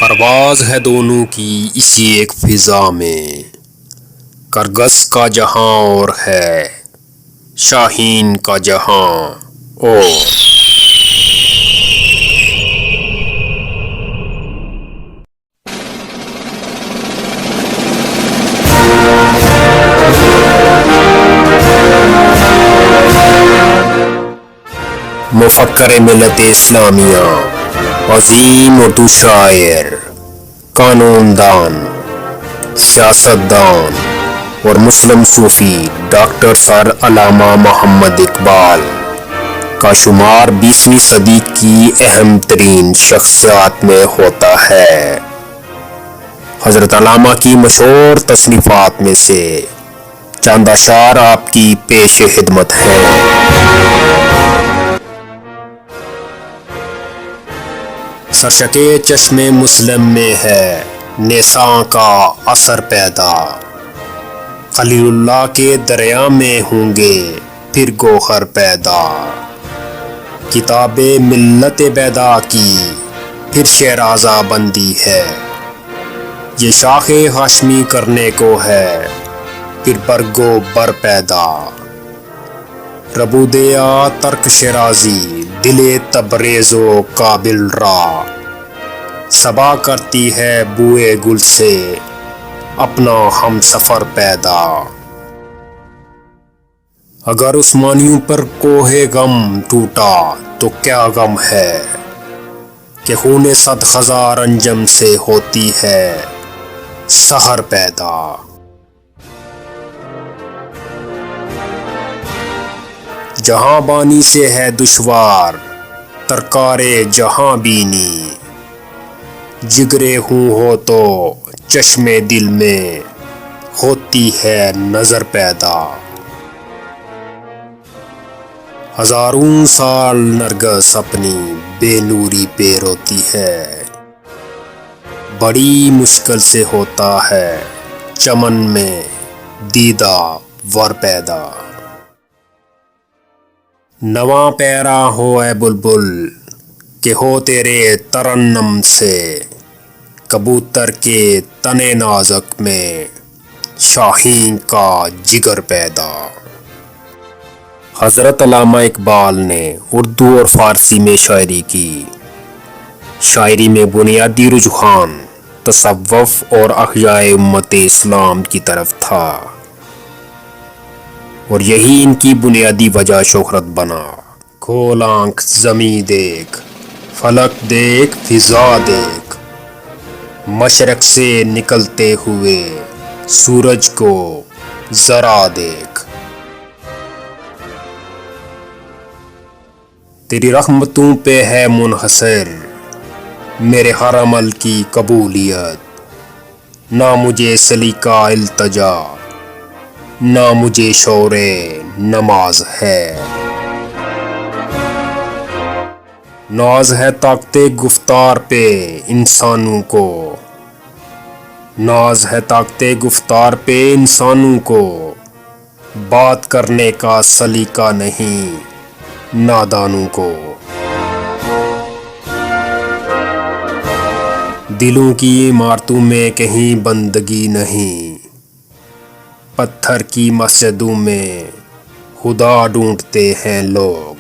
پرواز ہے دونوں کی اسی ایک فضا میں، کرگس کا جہاں اور ہے شاہین کا جہاں اور۔ مفکر ملت اسلامیہ، عظیم اردو شاعر، قانون دان، سیاست دان اور مسلم صوفی ڈاکٹر سر علامہ محمد اقبال کا شمار 20ویں صدی کی اہم ترین شخصیات میں ہوتا ہے۔ حضرت علامہ کی مشہور تصنیفات میں سے چند اشعار آپ کی پیش خدمت ہیں۔ سرشکے چشم مسلم میں ہے نیساں کا اثر پیدا، خلیل اللہ کے دریا میں ہوں گے پھر گوہر پیدا، کتاب ملت بیدا کی پھر شیرازہ بندی ہے، یہ شاخ ہاشمی کرنے کو ہے پھر برگ و بر پیدا، ربودیا ترک شیرازی دل تبریز و کابل را، صبا کرتی ہے بوئے گل سے اپنا ہم سفر پیدا۔ اگر عثمانیوں پر کوہ غم ٹوٹا تو کیا غم ہے کہ خون 100,000 انجم سے ہوتی ہے سحر پیدا۔ جہاں بانی سے ہے دشوار ترکار جہاں بینی، جگرے ہوں ہو تو چشم دل میں ہوتی ہے نظر پیدا۔ ہزاروں سال نرگس اپنی بے نوری پہ روتی ہے، بڑی مشکل سے ہوتا ہے چمن میں دیدہ ور پیدا۔ نواں پیرا ہو اے بلبل کہ ہو تیرے ترنم سے، کبوتر کے تنے نازک میں شاہین کا جگر پیدا۔ حضرت علامہ اقبال نے اردو اور فارسی میں شاعری کی۔ شاعری میں بنیادی رجحان تصوف اور احیاء امت اسلام کی طرف تھا اور یہی ان کی بنیادی وجہ شہرت بنا۔ کھول آنکھ زمیں دیکھ، فلک دیکھ، فضا دیکھ، مشرق سے نکلتے ہوئے سورج کو ذرا دیکھ، تیری رحمتوں پہ ہے منحصر میرے ہر عمل کی قبولیت، نہ مجھے سلیقہ التجا نہ مجھے شور نماز ہے، ناز ہے طاقت گفتار پہ انسانوں کو، ناز ہے طاقت گفتار پہ انسانوں کو، بات کرنے کا سلیقہ نہیں نادانوں کو، دلوں کی عمارتوں میں کہیں بندگی نہیں، پتھر کی مسجدوں میں خدا ڈھونڈتے ہیں لوگ،